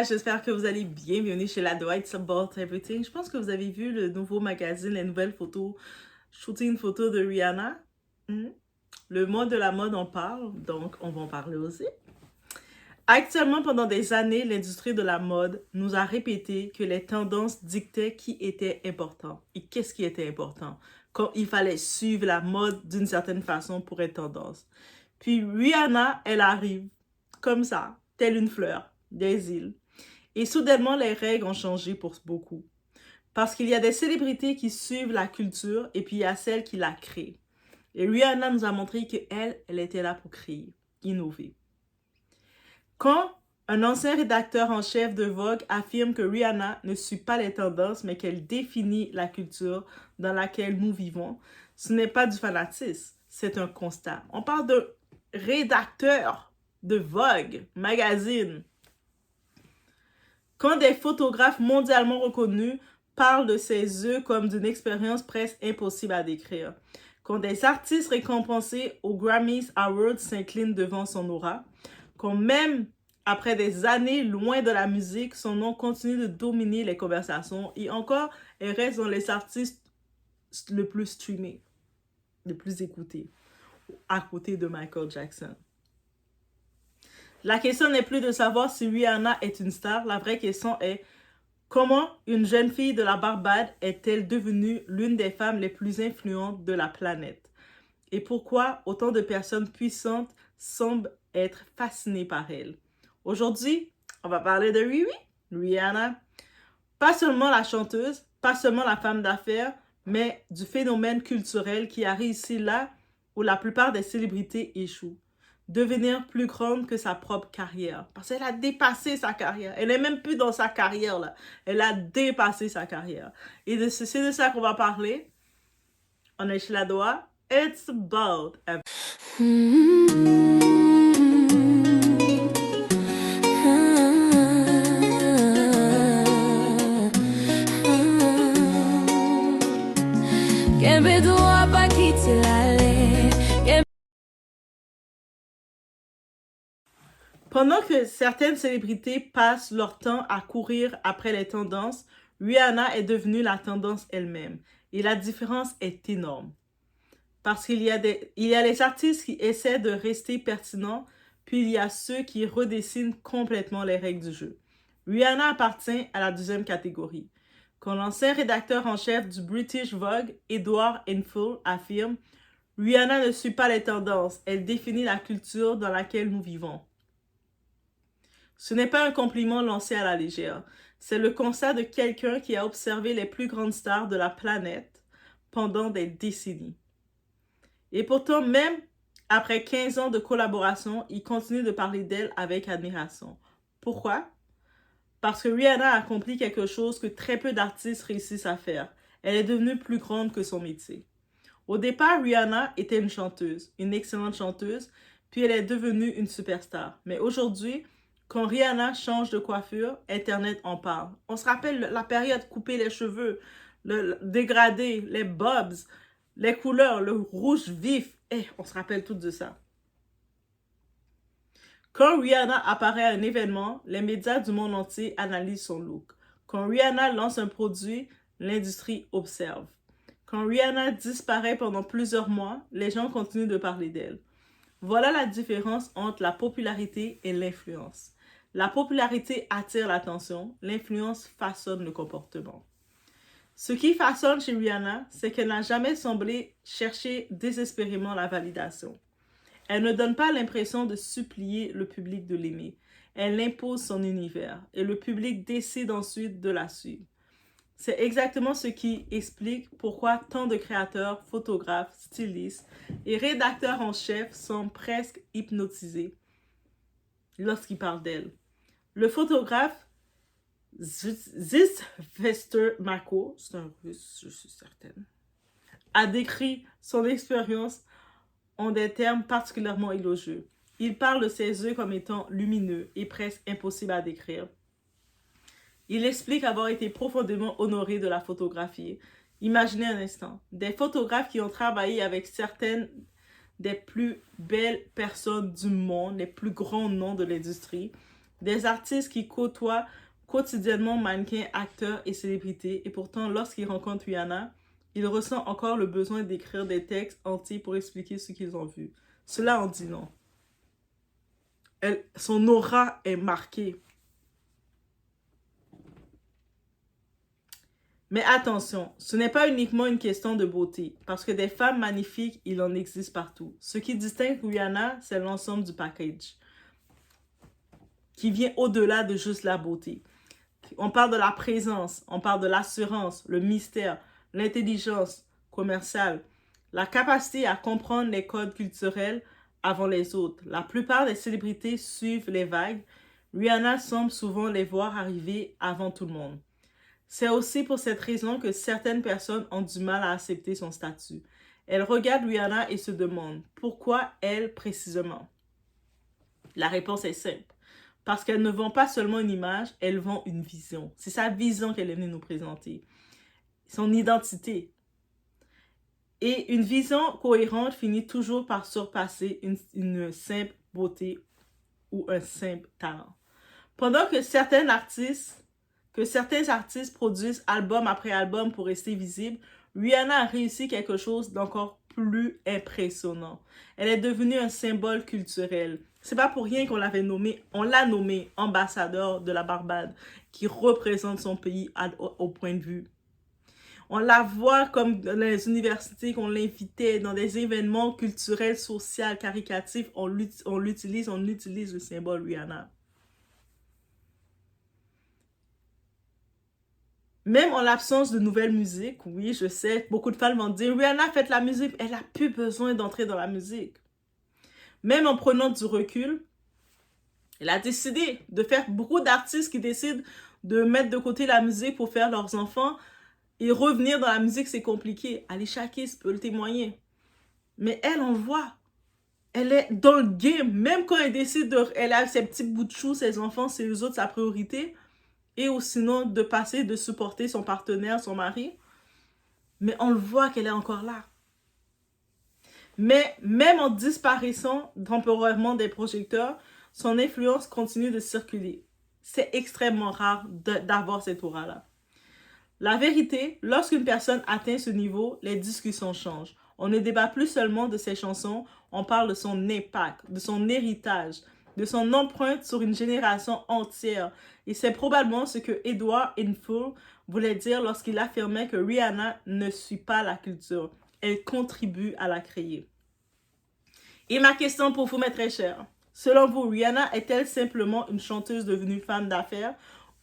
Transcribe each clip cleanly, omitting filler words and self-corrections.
J'espère que vous allez bien. Bienvenue chez Ladoa, It's About Everything. Je pense que vous avez vu le nouveau magazine, les nouvelles photos, shooter une photo de Rihanna. Le monde de la mode en parle, donc on va en parler aussi. Actuellement, pendant des années, l'industrie de la mode nous a répété que les tendances dictaient qui était important et qu'est-ce qui était important. Quand il fallait suivre la mode d'une certaine façon pour être tendance. Puis Rihanna, elle arrive comme ça, telle une fleur des îles. Et soudainement, les règles ont changé pour beaucoup. Parce qu'il y a des célébrités qui suivent la culture et puis il y a celles qui la créent. Et Rihanna nous a montré qu'elle, elle était là pour créer, innover. Quand un ancien rédacteur en chef de Vogue affirme que Rihanna ne suit pas les tendances, mais qu'elle définit la culture dans laquelle nous vivons, ce n'est pas du fanatisme, c'est un constat. On parle de rédacteur de Vogue, magazine. Quand des photographes mondialement reconnus parlent de ses œuvres comme d'une expérience presque impossible à décrire. Quand des artistes récompensés aux Grammys Awards s'inclinent devant son aura. Quand même après des années loin de la musique, son nom continue de dominer les conversations et encore, elle reste dans les artistes le plus streamés, le plus écoutés, à côté de Michael Jackson. La question n'est plus de savoir si Rihanna est une star. La vraie question est comment une jeune fille de la Barbade est-elle devenue l'une des femmes les plus influentes de la planète? Et pourquoi autant de personnes puissantes semblent être fascinées par elle? Aujourd'hui, on va parler de Rihanna. Pas seulement la chanteuse, pas seulement la femme d'affaires, mais du phénomène culturel qui a réussi là où la plupart des célébrités échouent. Devenir plus grande que sa propre carrière. Parce qu'elle a dépassé sa carrière. Elle n'est même plus dans sa carrière, là. Elle a dépassé sa carrière. Et c'est de ça qu'on va parler. On est chez Ladoa. It's about Pendant que certaines célébrités passent leur temps à courir après les tendances, Rihanna est devenue la tendance elle-même. Et la différence est énorme. Parce qu'il y a les artistes qui essaient de rester pertinents, puis il y a ceux qui redessinent complètement les règles du jeu. Rihanna appartient à la deuxième catégorie. Quand l'ancien rédacteur en chef du British Vogue, Edward Enfield, affirme « Rihanna ne suit pas les tendances, elle définit la culture dans laquelle nous vivons ». Ce n'est pas un compliment lancé à la légère. C'est le constat de quelqu'un qui a observé les plus grandes stars de la planète pendant des décennies. Et pourtant, même après 15 ans de collaboration, il continue de parler d'elle avec admiration. Pourquoi? Parce que Rihanna a accompli quelque chose que très peu d'artistes réussissent à faire. Elle est devenue plus grande que son métier. Au départ, Rihanna était une chanteuse, une excellente chanteuse, puis elle est devenue une superstar. Mais aujourd'hui, quand Rihanna change de coiffure, Internet en parle. On se rappelle la période couper les cheveux, le dégradé, les bobs, les couleurs, le rouge vif. On se rappelle tout de ça. Quand Rihanna apparaît à un événement, les médias du monde entier analysent son look. Quand Rihanna lance un produit, l'industrie observe. Quand Rihanna disparaît pendant plusieurs mois, les gens continuent de parler d'elle. Voilà la différence entre la popularité et l'influence. La popularité attire l'attention, l'influence façonne le comportement. Ce qui façonne chez Rihanna, c'est qu'elle n'a jamais semblé chercher désespérément la validation. Elle ne donne pas l'impression de supplier le public de l'aimer. Elle impose son univers et le public décide ensuite de la suivre. C'est exactement ce qui explique pourquoi tant de créateurs, photographes, stylistes et rédacteurs en chef sont presque hypnotisés lorsqu'ils parlent d'elle. Le photographe Zisvester Mako, c'est un russe, je suis certaine, a décrit son expérience en des termes particulièrement élogieux. Il parle de ses yeux comme étant lumineux et presque impossibles à décrire. Il explique avoir été profondément honoré de la photographier. Imaginez un instant, des photographes qui ont travaillé avec certaines des plus belles personnes du monde, les plus grands noms de l'industrie, Des artistes qui côtoient quotidiennement mannequins, acteurs et célébrités, et pourtant, lorsqu'ils rencontrent Rihanna, ils ressentent encore le besoin d'écrire des textes entiers pour expliquer ce qu'ils ont vu. Cela en dit non. Son aura est marquée. Mais attention, ce n'est pas uniquement une question de beauté, parce que des femmes magnifiques, il en existe partout. Ce qui distingue Rihanna, c'est l'ensemble du package, qui vient au-delà de juste la beauté. On parle de la présence, on parle de l'assurance, le mystère, l'intelligence commerciale, la capacité à comprendre les codes culturels avant les autres. La plupart des célébrités suivent les vagues. Rihanna semble souvent les voir arriver avant tout le monde. C'est aussi pour cette raison que certaines personnes ont du mal à accepter son statut. Elles regardent Rihanna et se demandent pourquoi elle précisément. La réponse est simple. Parce qu'elle ne vend pas seulement une image, elle vend une vision. C'est sa vision qu'elle est venue nous présenter. Son identité. Et une vision cohérente finit toujours par surpasser une simple beauté ou un simple talent. Pendant que certains artistes produisent album après album pour rester visibles, Rihanna a réussi quelque chose d'encore plus impressionnant. Elle est devenue un symbole culturel. C'est pas pour rien qu'on l'a nommée ambassadeur de la Barbade, qui représente son pays au point de vue. On la voit comme dans les universités, qu'on l'invitait dans des événements culturels, sociaux, caricatifs. On utilise le symbole Rihanna. Même en l'absence de nouvelles musiques, oui, je sais, beaucoup de fans vont dire Rihanna fait la musique, elle n'a plus besoin d'entrer dans la musique. Même en prenant du recul, elle a décidé de faire beaucoup d'artistes qui décident de mettre de côté la musique pour faire leurs enfants et revenir dans la musique, c'est compliqué. Alicia Keys peut le témoigner. Mais elle, on le voit. Elle est dans le game. Même quand elle décide elle a ses petits bouts de chou, ses enfants, c'est eux autres sa priorité. Et ou sinon de passer, de supporter son partenaire, son mari. Mais on le voit qu'elle est encore là. Mais même en disparaissant temporairement des projecteurs, son influence continue de circuler. C'est extrêmement rare d'avoir cette aura-là. La vérité, lorsqu'une personne atteint ce niveau, les discussions changent. On ne débat plus seulement de ses chansons, on parle de son impact, de son héritage, de son empreinte sur une génération entière. Et c'est probablement ce que Edward Enfield voulait dire lorsqu'il affirmait que Rihanna ne suit pas la culture, elle contribue à la créer. Et ma question pour vous, mes très chers, selon vous, Rihanna est-elle simplement une chanteuse devenue femme d'affaires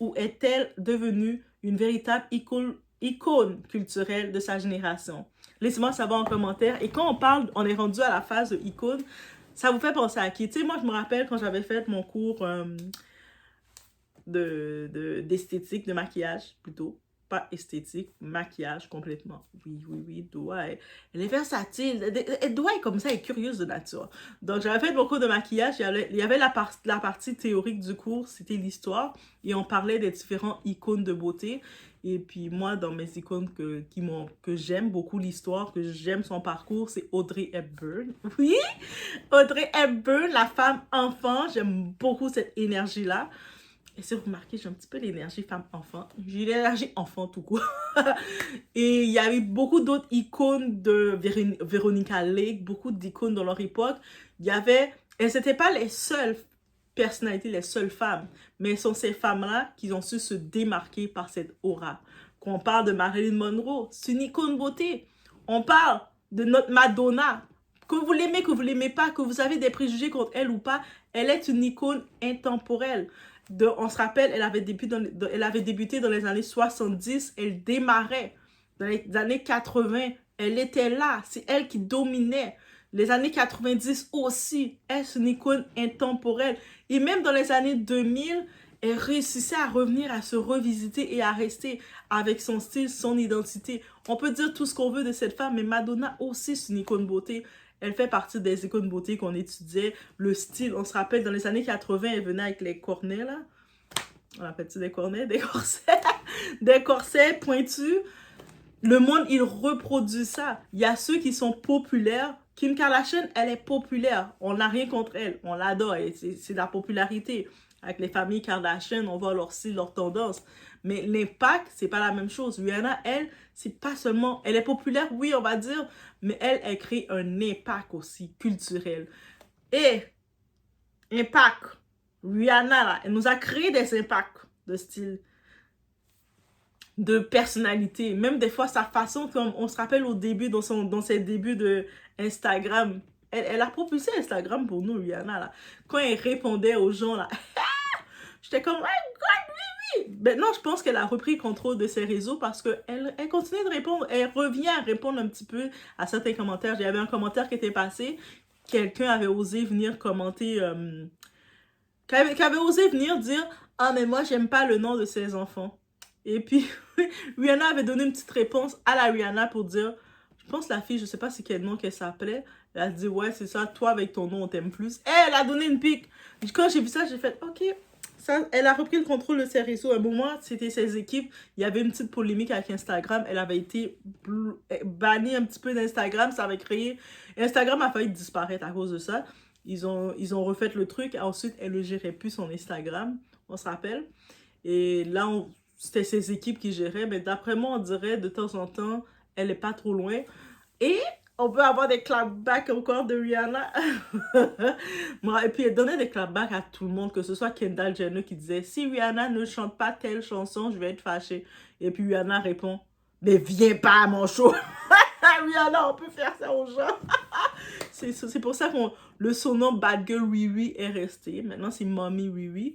ou est-elle devenue une véritable icône culturelle de sa génération? Laissez-moi savoir en commentaire. Et quand on est rendu à la phase de icône, ça vous fait penser à qui? Tu sais, moi, je me rappelle quand j'avais fait mon cours d'esthétique, de maquillage, plutôt. Pas esthétique, maquillage complètement. Oui, Doua, elle est versatile. Doua est comme ça, elle est curieuse de nature. Donc, j'avais fait mon cours de maquillage. Il y avait la partie théorique du cours, c'était l'histoire. Et on parlait des différents icônes de beauté. Et puis, moi, dans mes icônes que j'aime beaucoup l'histoire, que j'aime son parcours, c'est Audrey Hepburn. Oui, Audrey Hepburn, la femme enfant. J'aime beaucoup cette énergie-là. Et si vous remarquez, j'ai un petit peu l'énergie femme-enfant. J'ai l'énergie enfant tout court. Et il y a eu beaucoup d'autres icônes de Veronica Lake, beaucoup d'icônes dans leur époque. Elles n'étaient pas les seules personnalités, les seules femmes. Mais ce sont ces femmes-là qui ont su se démarquer par cette aura. Quand on parle de Marilyn Monroe, c'est une icône beauté. On parle de notre Madonna. Que vous l'aimez, que vous l'aimez pas, que vous avez des préjugés contre elle ou pas, elle est une icône intemporelle. On se rappelle, elle avait débuté dans les années 70, elle démarrait dans les années 80, elle était là, c'est elle qui dominait. Les années 90 aussi, elle est une icône intemporelle. Et même dans les années 2000, elle réussissait à revenir, à se revisiter et à rester avec son style, son identité. On peut dire tout ce qu'on veut de cette femme, mais Madonna aussi, c'est une icône beauté. Elle fait partie des icônes beauté qu'on étudiait. Le style, on se rappelle, dans les années 80, elle venait avec les cornets, là. On appelle-tu des cornets? Des corsets. Des corsets pointus. Le monde, il reproduit ça. Il y a ceux qui sont populaires. Kim Kardashian, elle est populaire. On n'a rien contre elle. On l'adore. C'est de la popularité. avec les familles Kardashian, on voit leur style, leur tendance. Mais l'impact, c'est pas la même chose. Rihanna, elle, c'est pas seulement... Elle est populaire, oui, on va dire, mais elle crée un impact aussi culturel. Et, impact, Rihanna, là, elle nous a créé des impacts de style, de personnalité. Même des fois, sa façon, comme on se rappelle au début, dans ses débuts de Instagram, elle a propulsé Instagram pour nous, Rihanna, là. Quand elle répondait aux gens, là, j'étais comme, oh my God, maintenant, je pense qu'elle a repris le contrôle de ses réseaux parce qu'elle continue de répondre. Elle revient à répondre un petit peu à certains commentaires. Il y avait un commentaire qui était passé. Quelqu'un avait osé venir commenter, qui avait osé venir dire, ah, mais moi, j'aime pas le nom de ses enfants. Et puis, Rihanna avait donné une petite réponse à la Rihanna pour dire, je pense la fille, je sais pas c'est quel nom qu'elle s'appelait, elle a dit, ouais, c'est ça, toi avec ton nom, on t'aime plus. Et elle a donné une pique. Quand j'ai vu ça, j'ai fait, ok, ça, elle a repris le contrôle de ses réseaux. À un moment, c'était ses équipes, il y avait une petite polémique avec Instagram, elle avait été bannie un petit peu d'Instagram, ça avait créé, Instagram a failli disparaître à cause de ça. Ils ont refait le truc, ensuite, elle ne gérait plus son Instagram, on se rappelle. Et là, c'était ses équipes qui géraient, mais d'après moi, on dirait de temps en temps, elle est pas trop loin. Et on peut avoir des clapbacks encore de Rihanna. Et puis, elle donnait des clapbacks à tout le monde, que ce soit Kendall Jenner qui disait, si Rihanna ne chante pas telle chanson, je vais être fâchée. Et puis Rihanna répond, mais viens pas à mon show. Rihanna, on peut faire ça aux gens. C'est pour ça que le surnom Bad Girl Riri est resté. Maintenant, c'est Mommy Riri.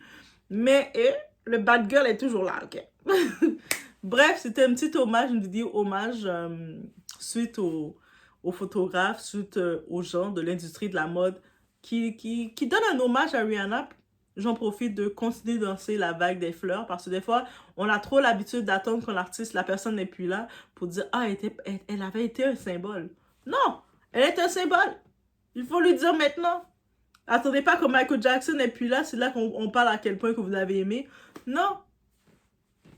Mais le Bad Girl est toujours là, ok? Bref, c'était un petit hommage, une vidéo hommage suite aux photographes, suite aux gens de l'industrie de la mode qui donnent un hommage à Rihanna. J'en profite de continuer de danser la vague des fleurs parce que des fois, on a trop l'habitude d'attendre quand l'artiste, la personne n'est plus là pour dire « Ah, elle avait été un symbole. » Non, elle est un symbole. Il faut lui dire maintenant. Attendez pas que Michael Jackson n'est plus là, c'est là qu'on parle à quel point que vous l'avez aimé. Non,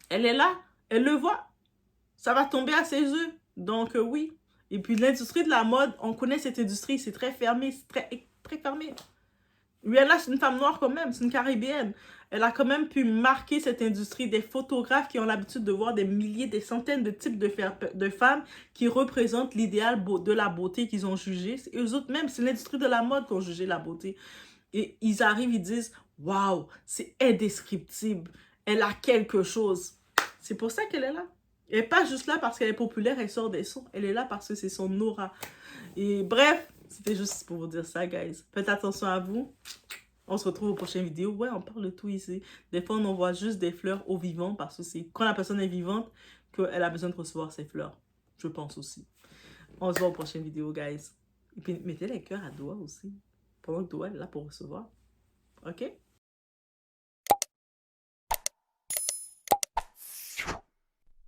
elle est là, elle le voit. Ça va tomber à ses yeux. Donc oui. Et puis l'industrie de la mode, on connaît cette industrie, c'est très fermé, c'est très fermé. Rihanna, c'est une femme noire quand même, c'est une Caribéenne. Elle a quand même pu marquer cette industrie des photographes qui ont l'habitude de voir des milliers, des centaines de types de femmes qui représentent l'idéal de la beauté qu'ils ont jugé. Et eux autres même, c'est l'industrie de la mode qui ont jugé la beauté. Et ils arrivent, ils disent, waouh, c'est indescriptible. Elle a quelque chose. C'est pour ça qu'elle est là. Elle n'est pas juste là parce qu'elle est populaire, elle sort des sons. Elle est là parce que c'est son aura. Et bref, c'était juste pour vous dire ça, guys. Faites attention à vous. On se retrouve aux prochaines vidéos. Ouais, on parle de tout ici. Des fois, on envoie juste des fleurs aux vivants parce que c'est quand la personne est vivante qu'elle a besoin de recevoir ses fleurs. Je pense aussi. On se voit aux prochaines vidéos, guys. Et puis, mettez les cœurs à Doua aussi. Pendant que Doua est là pour recevoir. OK?